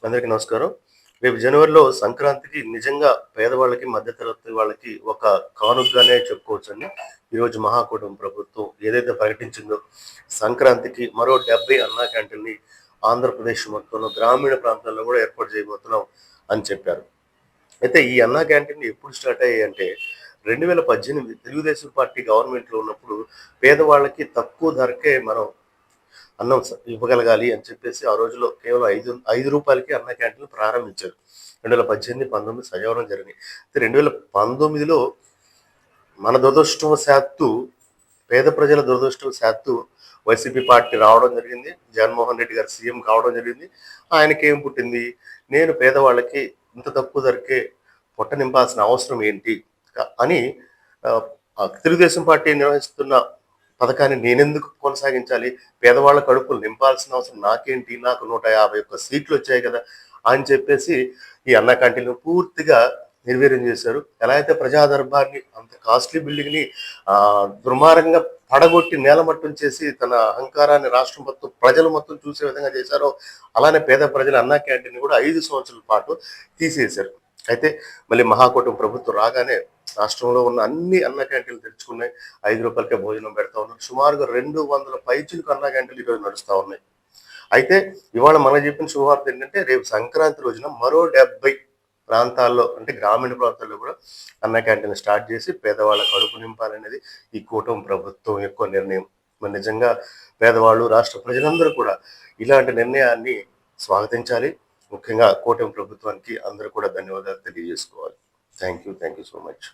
అందరికీ నమస్కారం. రేపు జనవరిలో సంక్రాంతికి నిజంగా పేదవాళ్ళకి, మధ్యతరగతి వాళ్ళకి ఒక కానుకగానే చెప్పుకోవచ్చండి. ఈరోజు మహాకూటమి ప్రభుత్వం ఏదైతే ప్రకటించిందో సంక్రాంతికి మరో 70 అన్నా క్యాంటీన్‌ని ఆంధ్రప్రదేశ్ మొత్తంలో గ్రామీణ ప్రాంతాల్లో గూడా ఏర్పాటు చేయబోతున్నాం అని చెప్పారు. అయితే ఈ అన్నా క్యాంటీన్‌లు ఎప్పుడు స్టార్ట్ అయ్యాయంటే 2018 తెలుగుదేశం పార్టీ గవర్నమెంట్‌లో ఉన్నప్పుడు పేదవాళ్ళకి తక్కువ ధరకే మనం అన్నం ఇవ్వగలగాలి అని చెప్పేసి ఆ రోజుల్లో కేవలం ఐదు రూపాయలకి అన్న క్యాంటీన్‌లు ప్రారంభించారు. 2018, 19 సజావురం జరిగినాయి. అయితే 2019లో మన దురదృష్టవశాత్తు పేద ప్రజల దురదృష్టవశాత్తు వైసీపీ పార్టీ రావడం జరిగింది. జగన్మోహన్ రెడ్డి గారు సీఎం కావడం జరిగింది. ఆయనకేం పుట్టింది? నేను పేదవాళ్ళకి ఇంత తక్కువ ధరకే పొట్ట నింపాల్సిన అవసరం ఏంటి? అని తెలుగుదేశం పార్టీ నిర్వహిస్తున్న పథకాన్ని నేనెందుకు కొనసాగించాలి? పేదవాళ్ళ కడుపులు నింపాల్సిన అవసరం నాకేంటి? నాకు 151 సీట్లొచ్చాయి కదా! అని చెప్పేసి ఈ అన్నా క్యాంటీన్‌లు పూర్తిగా నిర్వీర్యం చేశారు. ఎలా అయితే ప్రజా దర్బార్‌ని అంత కాస్ట్‌లీ బిల్డింగ్‌ని దుర్మార్గంగా పడగొట్టి నేలమట్టం చేసి తన అహంకారాన్ని రాష్ట్రం మొత్తం ప్రజలు మొత్తం చూసే విధంగా చేశారో, అలానే పేద ప్రజల అన్నా క్యాంటీన్‌ని కూడా 5 సంవత్సరాల పాటు తీసేశారు. అయితే మళ్ళీ మహాకూటమి ప్రభుత్వం రాగానే రాష్ట్రంలో ఉన్న అన్ని అన్న క్యాంటీన్లు తెరుచుకున్నాయి. రూ. 5కే భోజనం పెడతా ఉన్నారు. సుమారుగా 200 పైచిలుకు అన్న క్యాంటీన్లు ఈరోజు నడుస్తా ఉన్నాయి. అయితే ఇవాళ మనం చెప్పిన శుభవార్త ఏంటంటే రేపు సంక్రాంతి రోజున మరో 70 ప్రాంతాల్లో అంటే గ్రామీణ ప్రాంతాల్లో కూడా అన్న క్యాంటీన్లు స్టార్ట్ చేసి పేదవాళ్ళ కడుపు నింపాలనేది ఈ కూటమి ప్రభుత్వం యొక్క నిర్ణయం. మరి నిజంగా పేదవాళ్ళు, రాష్ట్ర ప్రజలందరూ కూడా ఇలాంటి నిర్ణయాన్ని స్వాగతించాలి. ముఖ్యంగా కూటమి ప్రభుత్వానికి అందరూ కూడా ధన్యవాదాలు తెలియజేసుకోవాలి. Thank you so much.